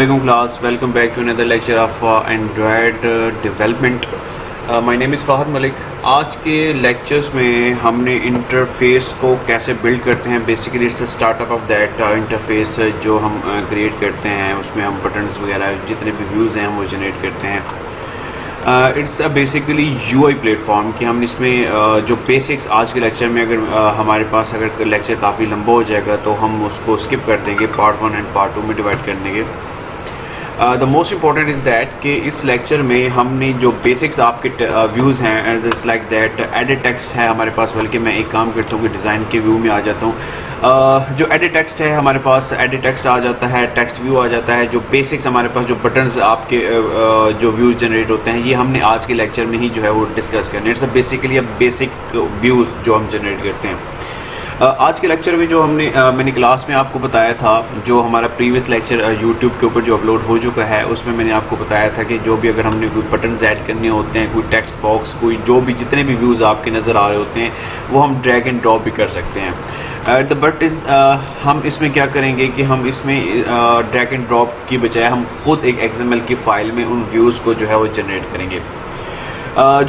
Assalamualaikum class, welcome back to another lecture of Android development. My name is Fahad Malik. आज के lectures में हमने interface को कैसे बिल्ड करते हैं, basically it's a startup of that interface जो हम क्रिएट करते हैं, उसमें हम बटन्स वगैरह जितने भी व्यूज़ हैं वो जनरेट करते हैं. It's a basically UI platform कि हम इसमें जो बेसिक्स आज के लेक्चर में अगर हमारे पास अगर लेक्चर काफ़ी लंबा हो जाएगा तो हम उसको स्किप कर देंगे, पार्ट 1 एंड पार्ट 2 में डिवाइड कर देंगे. The most important is that कि इस लेक्चर में हमने जो बेसिक्स आपके व्यूज़ हैं and it's like that edit text है हमारे पास, बल्कि मैं एक काम करता हूँ कि डिज़ाइन के व्यू में आ जाता हूँ. जो एडिट टेक्स्ट है हमारे पास, एडिट टेक्स्ट आ जाता है, टेक्स्ट व्यू आ जाता है. जो बेसिक्स हमारे पास जो बटन्स आपके जो व्यूज़ जनरेट होते हैं ये हमने आज के लेक्चर में ही जो है वो डिस्कस करना है. It's basically a basic views जो हम जनरेट करते हैं. आज के लेक्चर में जो मैंने क्लास में आपको बताया था, जो हमारा प्रीवियस लेक्चर यूट्यूब के ऊपर जो अपलोड हो चुका है, उसमें मैंने आपको बताया था कि जो भी अगर हमने कोई बटन्स ऐड करने होते हैं, कोई टेक्स्ट बॉक्स, कोई जो भी जितने भी व्यूज़ आपके नज़र आ रहे होते हैं वो हम ड्रैग एंड ड्रॉप भी कर सकते हैं. बट हम इसमें क्या करेंगे कि हम इसमें ड्रैग एंड ड्रॉप की बजाय हम खुद एक XML की फ़ाइल में उन व्यूज़ को जो है वो जनरेट करेंगे.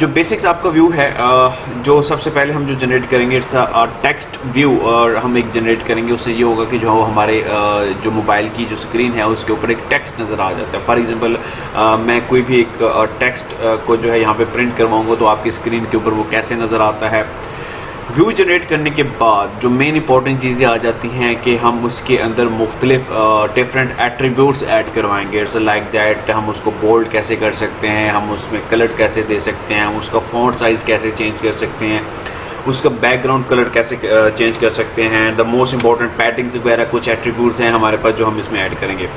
जो बेसिक्स आपका व्यू है, जो सबसे पहले हम जो जनरेट करेंगे इट्स टेक्स्ट व्यू, और हम एक जनरेट करेंगे. उससे ये होगा कि जो हमारे जो मोबाइल की जो स्क्रीन है उसके ऊपर एक टेक्स्ट नज़र आ जाता है. फॉर एग्जांपल मैं कोई भी एक टेक्स्ट को जो है यहाँ पे प्रिंट करवाऊँगा तो आपकी स्क्रीन के ऊपर वो कैसे नज़र आता है. व्यू जनरेट करने के बाद जो मेन इंपॉर्टेंट चीज़ें आ जाती हैं कि हम उसके अंदर मुख्तलिफ डिफरेंट एट्रीब्यूट्स ऐड करवाएंगे. इट्स लाइक दैट हम उसको बोल्ड कैसे कर सकते हैं, हम उसमें कलर कैसे दे सकते हैं, हम उसका फ़ॉन्ट साइज़ कैसे चेंज कर सकते हैं, उसका बैकग्राउंड कलर कैसे चेंज कर सकते हैं. द मोस्ट इंपॉर्टेंट पैडिंग्स वगैरह कुछ एट्रीब्यूट्स हैं हमारे पास जो हम इसमें ऐड करेंगे.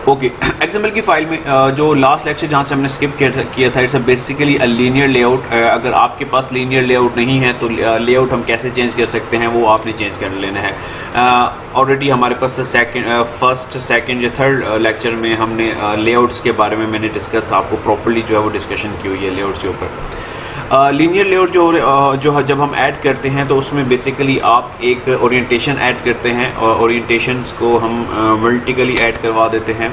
ओके, XML की फ़ाइल में जो लास्ट लेक्चर जहाँ से हमने स्किप किया था, it's basically a linear layout. अगर आपके पास लीनियर लेआउट नहीं है तो लेआउट हम कैसे चेंज कर सकते हैं वो आपने चेंज कर लेना है. ऑलरेडी हमारे पास फर्स्ट सेकंड या थर्ड लेक्चर में हमने लेआउट्स के बारे में मैंने डिस्कस आपको प्रॉपर्ली जो है वो डिस्कशन की हुई है लेआउट्स के ऊपर. लीनियर लेआउट जो जब हम ऐड करते हैं तो उसमें बेसिकली आप एक ओरिएंटेशन ऐड करते हैं और ओरिएंटेशंस को हम वर्टिकली ऐड करवा देते हैं.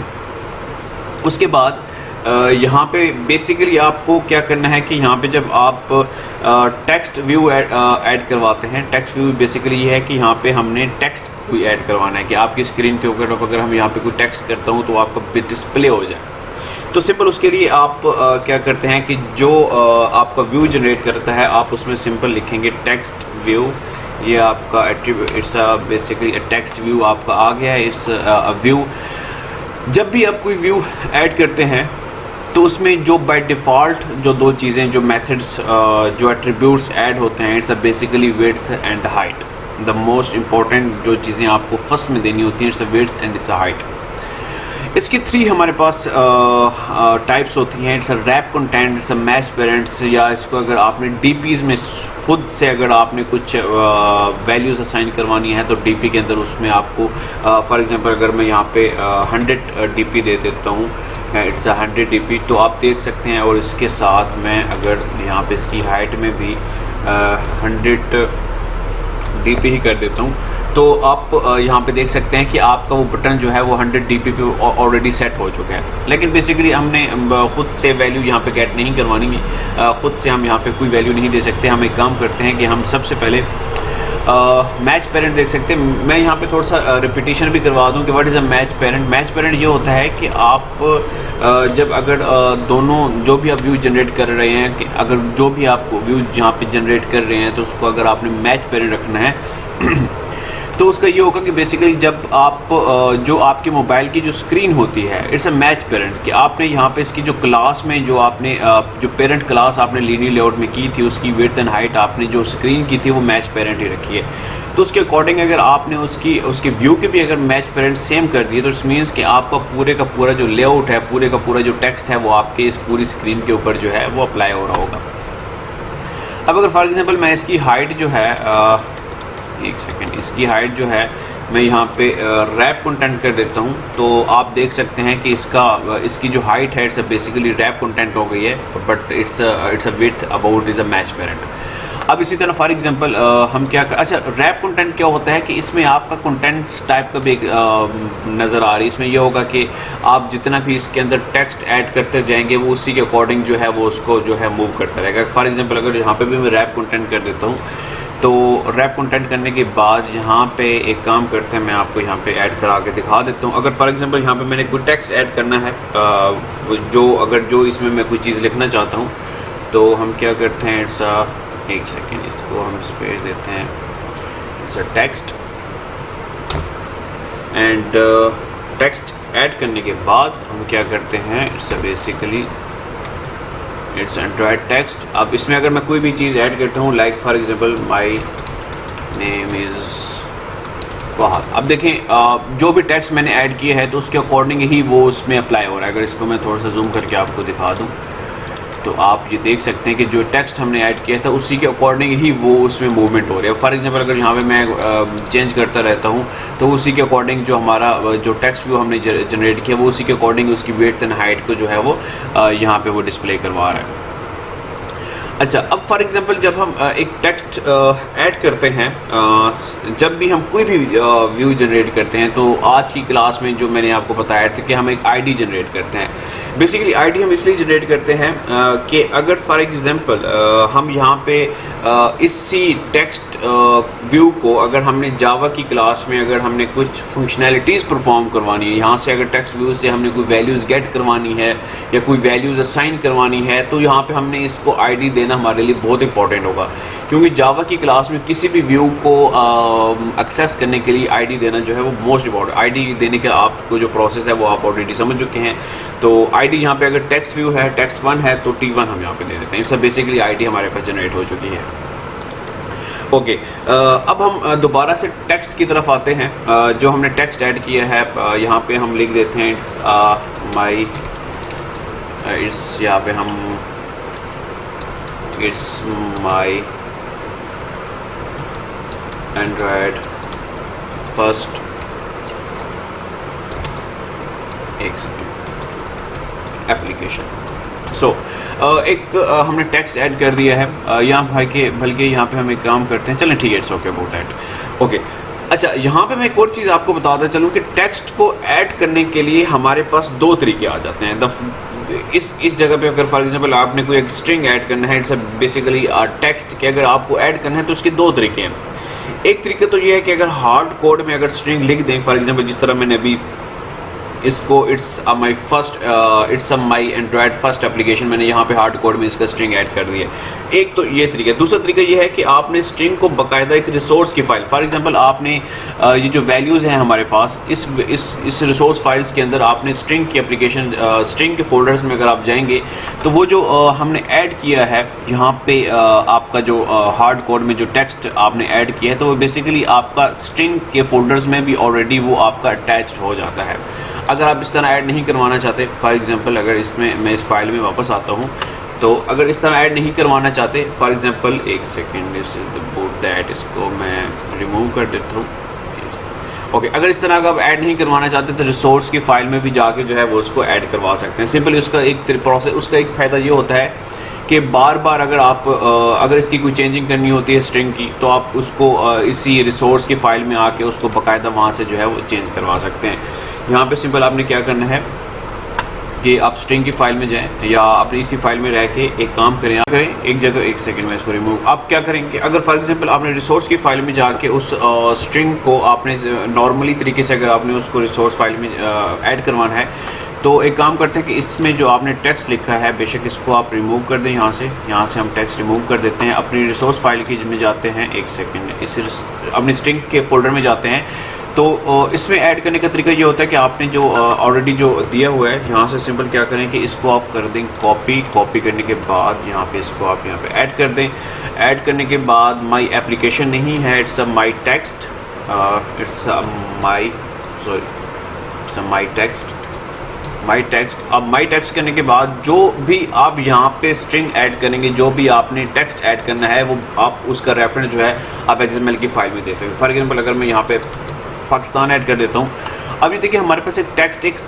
उसके बाद यहाँ पे बेसिकली आपको क्या करना है कि यहाँ पे जब आप टेक्स्ट व्यू ऐड करवाते हैं, टेक्स्ट व्यू बेसिकली ये है कि यहाँ पे हमने टेक्स्ट कोई ऐड करवाना है कि आपकी स्क्रीन के ऊपर अगर हम यहाँ पे कोई टेक्स्ट करता हूँ तो आपका डिस्प्ले हो जाए. तो सिंपल उसके लिए आप क्या करते हैं कि जो आपका व्यू जनरेट करता है आप उसमें सिंपल लिखेंगे टेक्स्ट व्यू. ये आपका इट्स बेसिकली टेक्स्ट व्यू आपका आ गया है. इस व्यू जब भी आप कोई व्यू ऐड करते हैं तो उसमें जो बाय डिफ़ॉल्ट जो दो चीज़ें, जो मेथड्स, जो एट्रीब्यूट्स ऐड होते हैं, it's basically width and height. The most important जो चीज़ें आपको फर्स्ट में देनी होती हैं it's width and it's height. इसकी 3 हमारे पास टाइप्स होती हैं. It's a wrap content, it's a match parents, या इसको अगर आपने DPs में खुद से अगर आपने कुछ वैल्यूज़ असाइन करवानी है तो DP के अंदर उसमें आपको फॉर एग्जांपल अगर मैं यहाँ पे 100 DP दे देता हूँ, इट्स 100 DP, तो आप देख सकते हैं. और इसके साथ मैं अगर यहाँ पे इसकी हाइट में भी 100 DP ही कर देता हूँ तो आप यहाँ पे देख सकते हैं कि आपका वो बटन जो है वो 100 DP पे ऑलरेडी सेट हो चुका है. लेकिन बेसिकली हमने खुद से वैल्यू यहाँ पे गेट नहीं करवानी है, खुद से हम यहाँ पे कोई वैल्यू नहीं दे सकते. हम एक काम करते हैं कि हम सबसे पहले मैच पेरेंट देख सकते हैं. मैं यहाँ पे थोड़ा सा रिपीटिशन भी करवा दूँ कि what is a match parent. Match parent ये होता है कि आप जब अगर दोनों जो भी आप व्यू जनरेट कर रहे हैं, कि अगर जो भी आप व्यू यहाँ पे जनरेट कर रहे हैं तो उसको अगर आपने मैच पेरेंट रखना है तो उसका ये होगा कि बेसिकली जब आप जो आपके मोबाइल की जो स्क्रीन होती है इट्स अ मैच पेरेंट, कि आपने यहाँ पे इसकी जो क्लास में जो आपने जो पेरेंट क्लास आपने लीनियर लेआउट में की थी उसकी विड्थ एंड हाइट आपने जो स्क्रीन की थी वो मैच पेरेंट ही रखी है. तो उसके अकॉर्डिंग अगर आपने उसके व्यू के भी अगर मैच पेरेंट सेम कर दिए तो इट्स मीन्स कि आपका पूरे का पूरा जो लेआउट है, पूरे का पूरा जो टेक्स्ट है वो आपके इस पूरी स्क्रीन के ऊपर जो है वो अप्लाई हो रहा होगा. अब अगर फॉर एग्जाम्पल मैं इसकी हाइट जो है एक सेकेंड, इसकी हाइट जो है मैं यहाँ पे रैप कंटेंट कर देता हूँ तो आप देख सकते हैं कि इसकी जो हाइट है इट्स बेसिकली रैप कंटेंट हो गई है, but it's a width about is a match parent. अब इसी तरह फॉर एग्जांपल हम क्या अच्छा रैप कंटेंट क्या होता है कि इसमें आपका कंटेंट टाइप का भी एक नज़र आ रही है। इसमें यह होगा कि आप जितना भी इसके अंदर टेक्स्ट ऐड करते जाएंगे वो उसी के अकॉर्डिंग जो है वो उसको जो है मूव करता रहेगा। फॉर एग्जांपल अगर यहाँ पे भी मैं रैप कंटेंट कर देता हूँ तो रैप कंटेंट करने के बाद यहाँ पे एक काम करते हैं, मैं आपको यहाँ पे ऐड करा के दिखा देता हूँ। अगर फॉर एग्जांपल यहाँ पे मैंने कोई टेक्स्ट ऐड करना है जो इसमें मैं कोई चीज़ लिखना चाहता हूँ तो हम क्या करते हैं, इट्स एक सेकेंड, इसको हम स्पेस देते हैं, it's a text and text add करने के बाद हम क्या करते हैं, it's basically it's Android text. अब इसमें अगर मैं कोई भी चीज़ ऐड करता हूँ like for example my name is Fahad, अब देखें जो भी टेक्स्ट मैंने ऐड किया है तो उसके अकॉर्डिंग ही वो उसमें अप्लाई हो रहा है। अगर इसको मैं थोड़ा सा जूम करके आपको दिखा दूँ तो आप ये देख सकते हैं कि जो टेक्स्ट हमने ऐड किया था उसी के अकॉर्डिंग ही वो उसमें मूवमेंट हो रही है। फॉर एग्जांपल अगर यहाँ पे मैं चेंज करता रहता हूँ तो उसी के अकॉर्डिंग जो हमारा जो टेक्स्ट व्यू हमने जनरेट किया वो उसी के अकॉर्डिंग उसकी वेट एंड हाइट को जो है वो यहाँ पे वो डिस्प्ले करवा रहा है। अच्छा, अब फॉर एग्जांपल जब हम एक टेक्स्ट ऐड करते हैं, जब भी हम कोई भी व्यू जनरेट करते हैं तो आज की क्लास में जो मैंने आपको बताया था कि हम एक आईडी जनरेट करते हैं। बेसिकली आईडी हम इसलिए जनरेट करते हैं कि अगर फॉर एग्जांपल हम यहाँ पे इसी टेक्स्ट व्यू को अगर हमने जावा की क्लास में अगर हमने कुछ फंक्शनैलिटीज़ परफॉर्म करवानी है, यहाँ से अगर टेक्स्ट व्यू से हमने कोई वैल्यूज़ गेट करवानी है या कोई वैल्यूज़ असाइन करवानी है तो यहाँ पे हमने इसको आईडी देना हमारे लिए बहुत इंपॉर्टेंट होगा, क्योंकि जावा की क्लास में किसी भी व्यू को एक्सेस करने के लिए आईडी देना जो है वो मोस्ट इंपॉर्टेंट। आईडी देने का आपको जो प्रोसेस है वो आप ऑलरेडी समझ चुके हैं। तो आईडी यहाँ पे अगर टेक्स्ट व्यू है, टेक्स्ट 1 है तो T1 हम यहाँ पे दे देते हैं। इससे बेसिकली आईडी हमारे पास जनरेट हो चुकी है। ओके, अब हम दोबारा से टेक्स्ट की तरफ आते हैं। जो हमने टेक्स्ट ऐड किया है यहाँ पे हम लिख देते हैं इट्स माई, इट्स यहाँ पे हम it's my Android first application. So एक हमने टेक्स्ट ऐड कर दिया है यहाँ बल्कि यहाँ पे हम एक काम करते हैं, चलें ठीक है, it's okay about that. Okay, अच्छा यहाँ पे मैं एक और चीज़ आपको बताता चलूँ कि टेक्स्ट को ऐड करने के लिए हमारे पास दो तरीके आ जाते हैं। इस जगह पे अगर फॉर एग्जांपल आपने कोई एक स्ट्रिंग ऐड करना है, इट्स बेसिकली टेक्स्ट के अगर आपको ऐड करना है तो उसके दो तरीके हैं। एक तरीका तो ये है कि अगर हार्ड कोड में अगर स्ट्रिंग लिख दें, फॉर एग्जांपल जिस तरह मैंने अभी इसको it's my Android first application, मैंने यहाँ पे हार्ड कोड में इसका स्ट्रिंग ऐड कर दिया। एक तो ये तरीका है। दूसरा तरीका ये है कि आपने स्ट्रिंग को बाकायदा एक रिसोर्स की फाइल, फॉर एग्जांपल आपने ये जो वैल्यूज़ हैं हमारे पास इस रिसोर्स फाइल्स के अंदर आपने स्ट्रिंग की एप्लीकेशन स्ट्रिंग के फोल्डर्स में अगर आप जाएंगे तो वो जो हमने ऐड किया है यहाँ पे आपका जो हार्ड कोड में जो टेक्स्ट आपने ऐड किया है तो वो बेसिकली आपका स्ट्रिंग के फोल्डर्स में भी ऑलरेडी वो आपका अटैच्ड हो जाता है। अगर आप इस तरह ऐड नहीं करवाना चाहते, फॉर एग्जांपल अगर इसमें मैं इस फाइल में वापस आता हूँ तो अगर इस तरह ऐड नहीं करवाना चाहते, फॉर एग्जांपल एक second, this is the boat that, इसको मैं रिमूव कर देता हूँ। ओके, अगर इस तरह का आप ऐड नहीं करवाना चाहते तो रिसोर्स की फाइल में भी जाके जो है वो उसको ऐड करवा सकते हैं। सिंपली उसका एक प्रोसेस, उसका एक फ़ायदा ये होता है कि बार बार अगर इसकी कोई चेंजिंग करनी होती है स्ट्रिंग की तो आप उसको इसी रिसोर्स की फ़ाइल में आके उसको बाकायदा वहाँ से जो है वो चेंज करवा सकते हैं। यहाँ पे सिंपल आपने क्या करना है कि आप स्ट्रिंग की फाइल में जाएं या अपनी इसी फाइल में रह के एक काम करें एक जगह, एक सेकंड में इसको रिमूव। आप क्या करेंगे, अगर फॉर एग्जांपल आपने रिसोर्स की फाइल में जाके उस स्ट्रिंग को आपने नॉर्मली तरीके से अगर आपने उसको रिसोर्स फाइल में ऐड करवाना है तो एक काम करते हैं कि इसमें जो आपने टेक्स्ट लिखा है बेशक इसको आप रिमूव कर दें। यहाँ से हम टेक्स्ट रिमूव कर देते हैं। अपनी रिसोर्स फाइल की में जाते हैं, एक सेकेंड, इस अपनी स्ट्रिंग के फोल्डर में जाते हैं। तो इसमें ऐड करने का तरीका ये होता है कि आपने जो ऑलरेडी जो दिया हुआ है यहाँ से सिंपल क्या करें कि इसको आप कर दें कॉपी करने के बाद यहाँ पे इसको आप यहाँ पे ऐड कर दें। ऐड करने के बाद माई एप्लीकेशन नहीं है, it's a my text, it's my text. अब माई टेक्स्ट करने के बाद जो भी आप यहाँ पे स्ट्रिंग ऐड करेंगे, जो भी आपने टेक्स्ट ऐड करना है वो आप उसका रेफरेंस जो है आप XML की फाइल में दे सकते हैं। फॉर एग्जांपल अगर मैं यहाँ पे पाकिस्तान ऐड कर देता हूँ, अब ये देखिए हमारे पास एक टेक्स्ट एक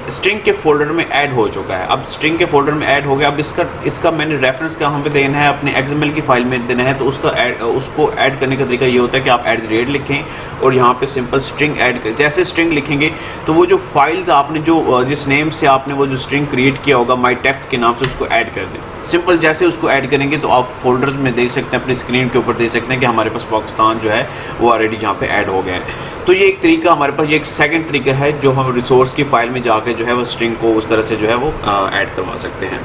स्ट्रिंग के फोल्डर में ऐड हो चुका है। अब स्ट्रिंग के फोल्डर में ऐड हो गया। अब इसका मैंने रेफरेंस कहाँ पे देना है, अपने XML की फाइल में देना है। तो उसको ऐड करने का तरीका ये होता है कि आप @ लिखें और यहाँ पे सिंपल स्ट्रिंग ऐड कर, जैसे स्ट्रिंग लिखेंगे तो वो जो फाइल्स आपने जो जिस नेम से आपने वो जो स्ट्रिंग क्रिएट किया होगा माई टेक्स्ट के नाम से, उसको ऐड कर दें। सिंपल जैसे उसको ऐड करेंगे तो आप फोल्डर्स में देख सकते हैं, अपनी स्क्रीन के ऊपर देख सकते हैं कि हमारे पास पाकिस्तान जो है वो ऑलरेडी यहाँ पे ऐड हो गया है। तो ये एक तरीका हमारे पास, ये एक सेकंड तरीका है जो हम रिसोर्स की फाइल में जाके जो है वो स्ट्रिंग को उस तरह से जो है वो ऐड करवा सकते हैं।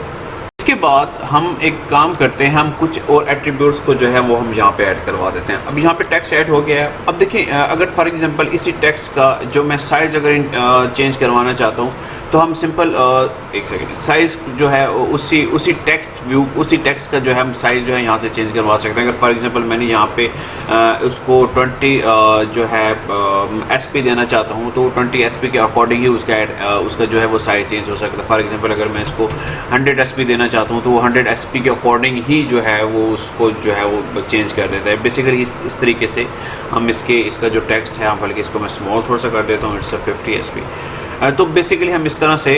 इसके बाद हम एक काम करते हैं, हम कुछ और एट्रीब्यूट्स को जो है वो हम यहाँ पे ऐड करवा देते हैं। अब यहाँ पे टेक्स्ट ऐड हो गया है। अब देखिए अगर फॉर एग्जांपल इसी टेक्स्ट का जो मैं साइज़ अगर चेंज करवाना चाहता हूँ तो हम सिंपल एक सेकेंड, साइज़ जो है उसी टेक्स्ट का जो है हम साइज़ जो है यहाँ से चेंज करवा सकते हैं। अगर फॉर एग्जांपल मैंने यहाँ पे उसको 20 जो है SP देना चाहता हूँ तो 20 SP के अकॉर्डिंग ही उसका जो है वो साइज़ चेंज हो सकता है। फॉर एग्जांपल अगर मैं इसको 100 SP देना चाहता हूँ तो वो 100 SP के अकॉर्डिंग ही जो है वो उसको जो है वो चेंज कर देता है। बेसिकली इस तरीके से हम इसका जो टेक्स्ट है, बल्कि इसको मैं स्मॉल थोड़ा सा कर देता हूँ, इट्स 50 SP। तो बेसिकली हम इस तरह से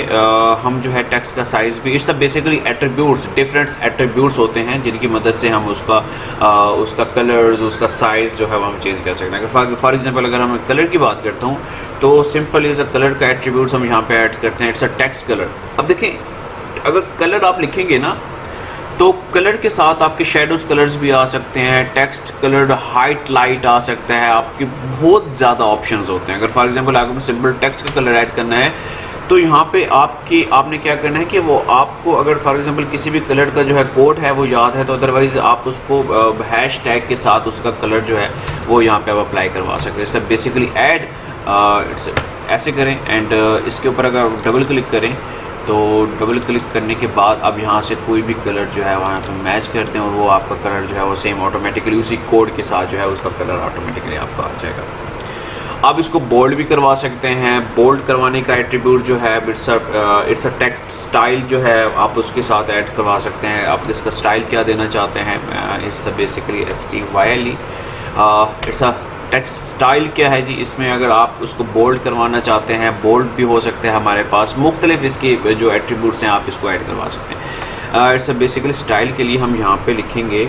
हम जो है टेक्स्ट का साइज़ भी, it's basically attributes, different attributes होते हैं जिनकी मदद से हम उसका कलर्स, उसका साइज़ जो है वो हम चेंज कर सकते हैं। अगर फॉर एग्जांपल अगर हम कलर की बात करता हूँ तो सिंपल इज़ अ कलर का एट्रीब्यूट्स हम यहाँ पे ऐड करते हैं, इट्स अ टेक्स्ट कलर। अब देखें अगर कलर आप लिखेंगे ना तो कलर के साथ आपके शेडोज़ कलर्स भी आ सकते हैं, टेक्स्ट कलर हाइट लाइट आ सकता है, आपके बहुत ज़्यादा ऑप्शंस होते हैं। अगर फॉर एग्जांपल आपको सिंपल टेक्स्ट का कलर ऐड करना है तो यहाँ पे आपने क्या करना है कि वो आपको अगर फॉर एग्जांपल किसी भी कलर का जो है कोड है वो याद है तो अदरवाइज़ आप उसको हैश टैग के साथ उसका कलर जो है वो यहाँ पे आप अप्लाई करवा सकते हैं। सब बेसिकली ऐड ऐसे करें एंड इसके ऊपर अगर डबल क्लिक करें तो डबल क्लिक करने के बाद अब यहाँ से कोई भी कलर जो है वहाँ पे मैच करते हैं और वो आपका कलर जो है वो सेम ऑटोमेटिकली उसी कोड के साथ जो है उसका कलर ऑटोमेटिकली आपका आ जाएगा। आप इसको बोल्ड भी करवा सकते हैं। बोल्ड करवाने का एट्रीब्यूट जो है इट्स अ टेक्स्ट स्टाइल जो है आप उसके साथ ऐड करवा सकते हैं। आप इसका स्टाइल क्या देना चाहते हैं, it's basically STYLE, it's a text style क्या है जी। इसमें अगर आप उसको बोल्ड करवाना चाहते हैं, बोल्ड भी हो सकते हैं, हमारे पास मुख्तलिफ इसके जो एट्रीब्यूट्स हैं आप इसको ऐड करवा सकते हैं। इट्स बेसिकली स्टाइल के लिए हम यहाँ पे लिखेंगे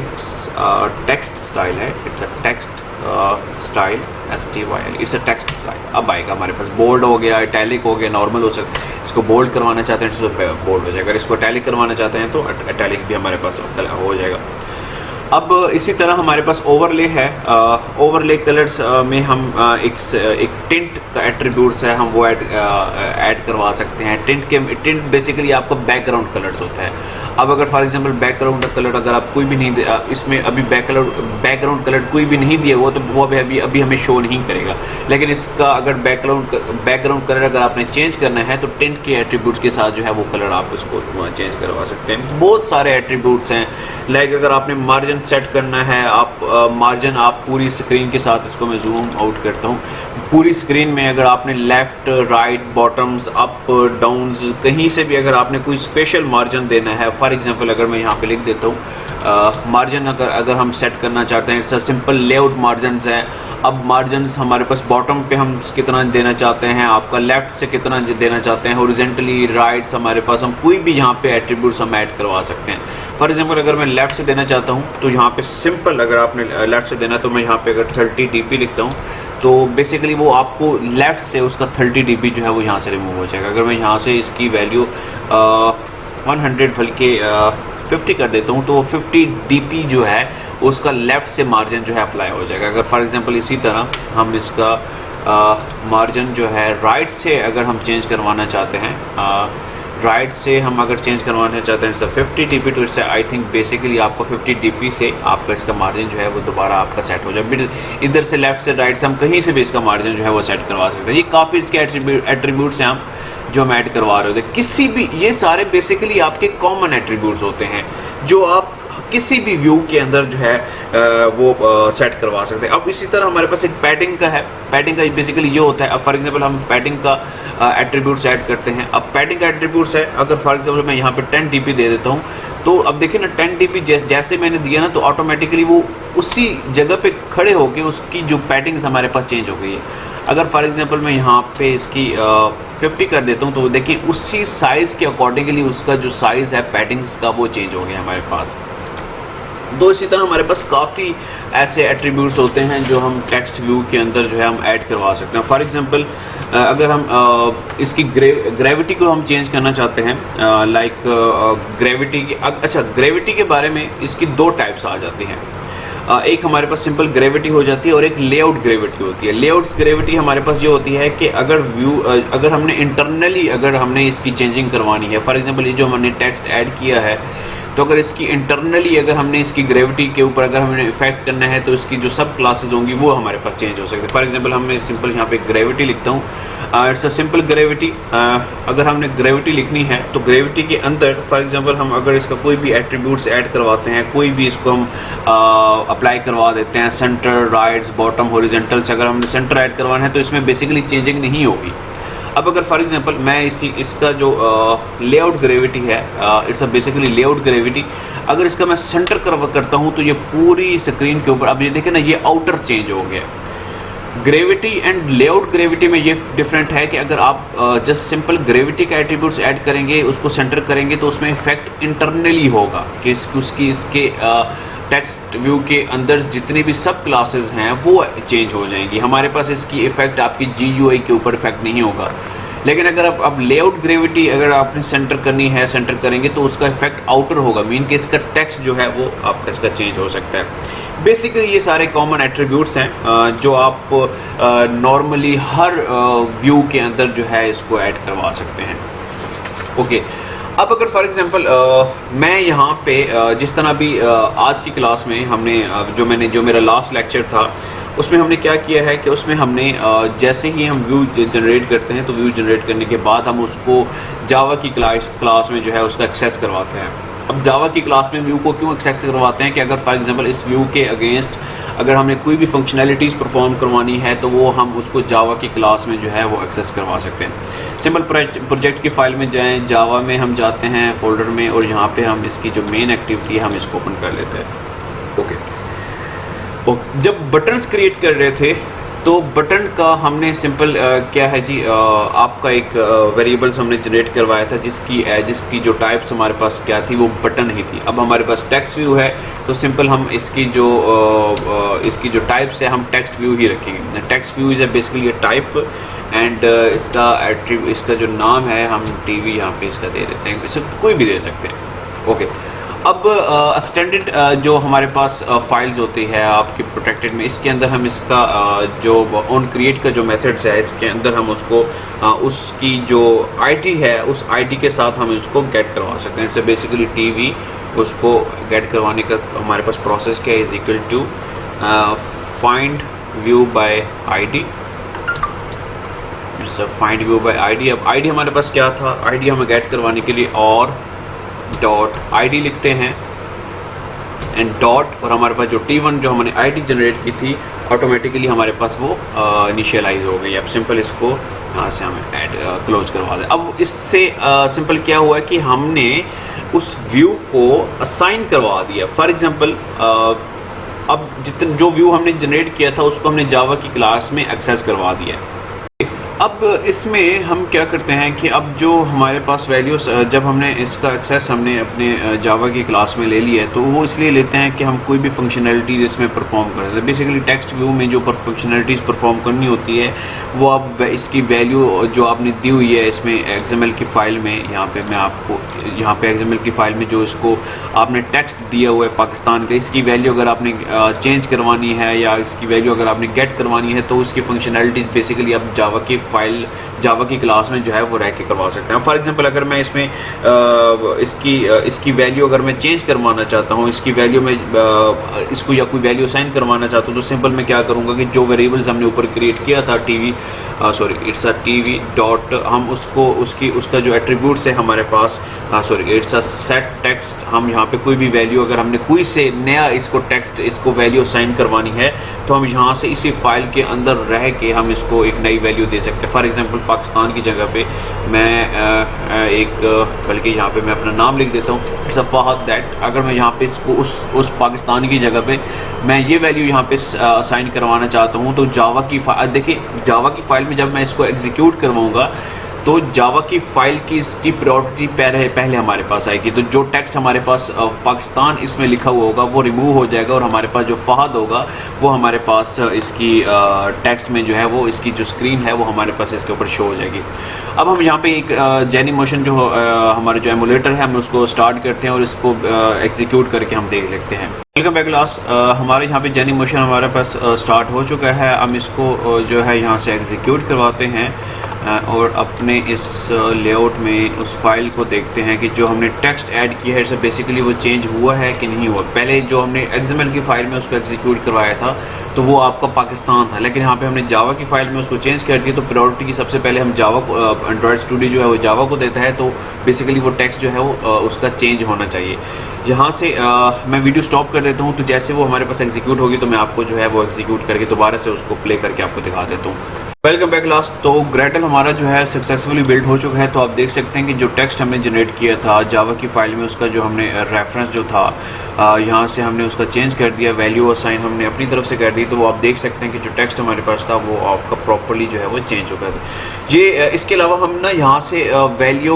टेक्स्ट स्टाइल है, it's a text style STYLE, it's a text style. अब आएगा हमारे पास बोल्ड हो गया, इटैलिक हो गया, नॉर्मल हो सकता है। इसको बोल्ड करवाना चाहते हैं तो बोल्ड हो जाएगा, अगर इसको इटैलिक करवाना चाहते हैं तो इटैलिक भी हमारे पास हो जाएगा। अब इसी तरह हमारे पास ओवरले है। ओवरले कलर्स में हम एक टिंट का एट्रीब्यूट्स है, हम वो ऐड करवा सकते हैं। टिंट बेसिकली आपका बैकग्राउंड कलर्स होता है। अब अगर फॉर एग्जांपल बैकग्राउंड कलर अगर आप कोई भी नहीं इसमें अभी बैकग्राउंड कलर कोई भी नहीं दिया वो तो वो अभी हमें शो नहीं करेगा। लेकिन इसका अगर बैकग्राउंड कलर अगर आपने चेंज करना है तो टिंट के एट्रीब्यूट्स के साथ जो है वो कलर आप उसको चेंज करवा सकते हैं। बहुत सारे एट्रीब्यूट्स हैं। लाइक अगर आपने मार्जिन सेट करना है, आप मार्जिन आप पूरी स्क्रीन के साथ, इसको मैं जूम आउट करता हूँ, पूरी स्क्रीन में अगर आपने left right bottoms up downs कहीं से भी अगर आपने कोई स्पेशल मार्जिन देना है, फॉर एग्जांपल अगर मैं यहाँ पे लिख देता हूँ मार्जिन अगर हम सेट करना चाहते हैं, it's a simple layout margins हैं। अब मार्जिनस हमारे पास बॉटम पे हम कितना देना चाहते हैं, आपका लेफ़्ट से कितना देना चाहते हैं, हॉरिजॉन्टली राइट्स हमारे पास, हम कोई भी यहाँ पे एट्रीब्यूट्स हम ऐड करवा सकते हैं। फॉर एग्जांपल अगर मैं लेफ़्ट से देना चाहता हूँ तो यहाँ पे सिंपल अगर आपने लेफ़्ट से देना तो मैं यहाँ पे अगर 30 dp लिखता हूँ तो बेसिकली वो आपको लेफ़्ट से उसका 30 dp जो है वो यहाँ से रिमूव हो जाएगा। अगर मैं यहाँ से इसकी वैल्यू 100 बल्कि 50 कर देता हूँ तो 50 dp जो है उसका लेफ़्ट से मार्जिन जो है अप्लाई हो जाएगा। अगर फॉर एग्जांपल इसी तरह हम इसका मार्जिन जो है राइट से अगर हम चेंज करवाना चाहते हैं, राइट से हम अगर चेंज करवाना चाहते हैं सर 50 dp तो इससे आई थिंक बेसिकली आपको 50 dp से आपका इसका मार्जिन जो है वो दोबारा आपका सेट हो जाए। इधर से लेफ़्ट से राइट से हम कहीं से भी इसका मार्जिन जो है वो सेट करवा सकते हैं। ये काफ़ी इसके एट्रीब्यूट्स हैं हम जो हम ऐड करवा रहे होते हैं। किसी भी ये सारे बेसिकली आपके कॉमन एट्रीब्यूट्स होते हैं जो आप किसी भी व्यू के अंदर जो है वो सेट करवा सकते हैं। अब इसी तरह हमारे पास एक पैडिंग का है। पैडिंग का बेसिकली ये होता है, अब फॉर एग्जांपल हम पैडिंग का एट्रीब्यूट्स ऐड करते हैं। अब पैडिंग का एट्रीब्यूट्स है, अगर फॉर एग्जांपल मैं यहाँ पे 10 dp दे देता हूँ तो अब देखिए ना 10 dp जैसे मैंने दिया ना तो ऑटोमेटिकली वो उसी जगह पे खड़े होके उसकी जो पैडिंग्स हमारे पास चेंज हो गई है। अगर फॉर एग्जांपल मैं यहाँ पे इसकी 50 कर देता हूँ तो देखिए उसी साइज़ के अकॉर्डिंगली उसका जो साइज़ है पैडिंग्स का वो चेंज हो गया हमारे पास। तो इसी तरह हमारे पास काफ़ी ऐसे एट्रीब्यूट्स होते हैं जो हम टेक्स्ट व्यू के अंदर जो है हम ऐड करवा सकते हैं। फॉर एग्जांपल अगर हम इसकी ग्रेविटी को हम चेंज करना चाहते हैं, लाइक ग्रेविटी की अच्छा ग्रेविटी के बारे में इसकी दो टाइप्स आ जाती हैं। एक हमारे पास सिंपल ग्रेविटी हो जाती है और एक लेआउट ग्रेविटी होती है। लेआउट्स ग्रेविटी हमारे पास ये होती है कि अगर हमने इंटरनली अगर हमने इसकी चेंजिंग करवानी है, फॉर एग्जांपल ये जो हमने टेक्स्ट ऐड किया है, तो अगर इसकी इंटरनली अगर हमने इसकी ग्रेविटी के ऊपर अगर हमने इफेक्ट करना है तो इसकी जो सब क्लासेस होंगी वो हमारे पास चेंज हो सकती है। फॉर एग्जांपल मैं सिंपल यहाँ पे ग्रेविटी लिखता हूँ, इट्स अ सिंपल ग्रेविटी। अगर हमने ग्रेविटी लिखनी है तो ग्रेविटी के अंदर फॉर एग्जांपल हम अगर इसका कोई भी एट्रीब्यूट्स ऐड करवाते हैं, कोई भी इसको हम अप्लाई करवा देते हैं, सेंटर, राइट्स, बॉटम, हॉरिजॉन्टल्स, अगर हमने सेंटर ऐड करवाना है तो इसमें बेसिकली चेंजिंग नहीं होगी। अब अगर फॉर एग्जांपल मैं इसका जो लेआउट ग्रेविटी है, it's a basically layout gravity, अगर इसका मैं सेंटर करता हूँ तो ये पूरी स्क्रीन के ऊपर, अब ये देखें ना, ये आउटर चेंज हो गया। ग्रेविटी एंड लेआउट ग्रेविटी में ये डिफरेंट है कि अगर आप जस्ट सिंपल ग्रेविटी का एट्रीब्यूट्स ऐड करेंगे, उसको सेंटर करेंगे तो उसमें इफेक्ट इंटरनली होगा कि इसके टेक्स्ट व्यू के अंदर जितनी भी सब क्लासेस हैं वो चेंज हो जाएंगी। हमारे पास इसकी इफ़ेक्ट आपकी GUI के ऊपर इफेक्ट नहीं होगा। लेकिन अगर आप लेआउट ग्रेविटी अगर आपने सेंटर करनी है, सेंटर करेंगे तो उसका इफेक्ट आउटर होगा, मीन कि इसका टेक्स्ट जो है वो आपका इसका चेंज हो सकता है। बेसिकली ये सारे कॉमन एट्रीब्यूट्स हैं जो आप नॉर्मली हर व्यू के अंदर जो है इसको ऐड करवा सकते हैं। ओके, अब अगर फॉर एग्जांपल मैं यहाँ पे जिस तरह भी आज की क्लास में हमने जो मेरा लास्ट लेक्चर था उसमें हमने क्या किया है कि उसमें हमने जैसे ही हम व्यू जनरेट करते हैं तो व्यू जनरेट करने के बाद हम उसको जावा की क्लास में जो है उसका एक्सेस करवाते हैं। अब जावा की क्लास में व्यू को क्यों एक्सेस करवाते हैं कि अगर फॉर एग्जांपल इस व्यू के अगेंस्ट अगर हमने कोई भी फंक्शनैलिटीज़ परफॉर्म करवानी है तो वो हम उसको जावा की क्लास में जो है वो एक्सेस करवा सकते हैं। सिंपल प्रोजेक्ट की फ़ाइल में जाएं, जावा में हम जाते हैं फोल्डर में और यहाँ पे हम इसकी जो मेन एक्टिविटी है हम इसको ओपन कर लेते हैं। ओके, जब बटन्स क्रिएट कर रहे थे तो बटन का हमने सिंपल क्या है जी, आपका एक वेरिएबल्स हमने जनरेट करवाया था जिसकी जो टाइप्स हमारे पास क्या थी वो बटन ही थी। अब हमारे पास टेक्स्ट व्यू है तो सिंपल हम इसकी जो टाइप्स है हम टेक्स्ट व्यू ही रखेंगे। Text view is basically a type and इसका जो नाम है हम टीवी यहाँ पे इसका दे देते हैं, इसे कोई भी दे सकते हैं। ओके, अब एक्सटेंडेड जो हमारे पास फाइल्स होती है आपकी प्रोटेक्टेड में, इसके अंदर हम इसका जो ऑन क्रिएट का जो मेथड्स है इसके अंदर हम उसको उसकी जो आईडी है उस आईडी के साथ हम उसको गेट करवा सकते हैं। इससे बेसिकली टीवी उसको गेट करवाने का हमारे पास प्रोसेस क्या है, is equal to find view by ID. Find view by ID. अब आईडी हमारे पास क्या था, आईडी हमें गेट करवाने के लिए और डॉट आईडी लिखते हैं एंड डॉट, और हमारे पास जो T1 जो हमने आईडी जनरेट की थी ऑटोमेटिकली हमारे पास वो इनिशियलाइज हो गई। अब सिंपल इसको यहाँ से हमें ऐड क्लोज करवा दें। अब इससे सिंपल क्या हुआ कि हमने उस व्यू को असाइन करवा दिया। फॉर एग्जांपल अब जो व्यू हमने जनरेट किया था उसको हमने जावा की क्लास में एक्सेस करवा दिया। अब इसमें हम क्या करते हैं कि अब जो हमारे पास वैल्यूज़ जब हमने इसका एक्सेस हमने अपने जावा की क्लास में ले लिया है तो वो इसलिए लेते हैं कि हम कोई भी फंक्शनैलिटीज़ इसमें परफॉर्म कर सकते हैं। बेसिकली टेक्स्ट व्यू में जो फंक्शनैलिटीज़ परफॉर्म करनी होती है वो आप इसकी वैल्यू जो आपने दी हुई है इसमें XML की फ़ाइल में, यहाँ पे मैं आपको यहाँ पे XML की फ़ाइल में जो इसको आपने टेक्स्ट दिया हुआ है पाकिस्तान का, इसकी वैल्यू अगर आपने चेंज करवानी है या इसकी वैल्यू अगर आपने गेट करवानी है तो उसकी फंक्शनैलिटीज़ बेसिकली आप जावा की फाइल जावा की क्लास में जो है वो रह के करवा सकते हैं। फॉर एग्जांपल अगर मैं इसमें इसकी वैल्यू अगर मैं चेंज करवाना चाहता हूँ, इसकी वैल्यू में इसको या कोई वैल्यू असाइन करवाना चाहता हूँ तो सिंपल मैं क्या करूँगा कि जो वेरिएबल्स हमने ऊपर क्रिएट किया था TV sorry it's a TV dot, हम उसको उसका जो एट्रीब्यूट्स है हमारे पास, sorry it's a set text, हम यहाँ पे कोई भी वैल्यू अगर हमने कोई से नया इसको टेक्स्ट इसको वैल्यू असाइन करवानी है तो हम यहाँ से इसी फाइल के अंदर रह के हम इसको एक नई वैल्यू दे सकते हैं। फॉर एग्जांपल पाकिस्तान की जगह पे मैं एक बल्कि यहाँ पे मैं अपना नाम लिख देता हूँ, इट्स अ फहद दैट। अगर मैं यहाँ पे इसको उस पाकिस्तान की जगह पे मैं ये वैल्यू यहाँ पे असाइन करवाना चाहता हूँ, तो जावा की देखिए जावा की फाइल में जब मैं इसको एग्जीक्यूट करवाऊँगा तो जावा की फ़ाइल की इसकी प्रायोरिटी पहले हमारे पास आएगी। तो जो टेक्स्ट हमारे पास पाकिस्तान इसमें लिखा हुआ होगा वो रिमूव हो जाएगा और हमारे पास जो फहद होगा वो हमारे पास इसकी टेक्स्ट में जो है वो इसकी जो स्क्रीन है वो हमारे पास इसके ऊपर शो हो जाएगी। अब हम यहाँ पे एक जेनी मोशन जो हमारे जो एमुलेटर है हम उसको स्टार्ट करते हैं और इसको एग्जीक्यूट करके हम देख लेते हैं। Welcome back class. हमारे यहाँ पे जेनी मोशन हमारे पास स्टार्ट हो चुका है। हम इसको जो है यहाँ से एग्जीक्यूट करवाते हैं और अपने इस लेआउट में उस फाइल को देखते हैं कि जो हमने टेक्स्ट ऐड किया है इससे बेसिकली वो चेंज हुआ है कि नहीं हुआ। पहले जो हमने एक्सएमएल की फ़ाइल में उसको एग्जीक्यूट करवाया था तो वो आपका पाकिस्तान था, लेकिन यहाँ पे हमने जावा की फ़ाइल में उसको चेंज कर दिया। तो प्रायोरिटी की सबसे पहले हम जावा को, एंड्रॉयड स्टूडियो जो है वो जावा को देता है, तो बेसिकली वो टेक्स्ट जो है वो उसका चेंज होना चाहिए। यहाँ से मैं वीडियो स्टॉप कर देता हूँ, तो जैसे वो हमारे पास एग्जीक्यूट होगी तो मैं आपको जो है वो एग्जीक्यूट करके दोबारा से उसको प्ले करके आपको दिखा देता हूँ। Welcome back class. तो ग्रेटल हमारा जो है सक्सेसफुली बिल्ड हो चुका है। तो आप देख सकते हैं कि जो टेक्स्ट हमने जनरेट किया था जावा की फ़ाइल में उसका जो हमने रेफरेंस जो था यहाँ से हमने उसका चेंज कर दिया, वैल्यू असाइन हमने अपनी तरफ से कर दी। तो वो आप देख सकते हैं कि जो टेक्स्ट हमारे पास था वो आपका प्रॉपर्ली जो है वो चेंज हो गया। ये इसके अलावा हम ना यहाँ से वैल्यू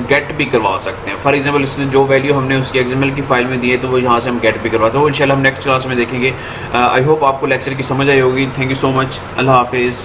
गेट भी करवा सकते हैं। फॉर एग्जाम्पल इसने जो वैल्यू हमने उसकी एक्सएमएल की फ़ाइल में दी है तो वो यहाँ से हम गेट भी करवा सकते हैं। वो इंशाल्लाह हम नेक्स्ट क्लास में देखेंगे। आई होप आपको लेक्चर की समझ आई होगी। Thank you so much. अल्लाह हाफिज़।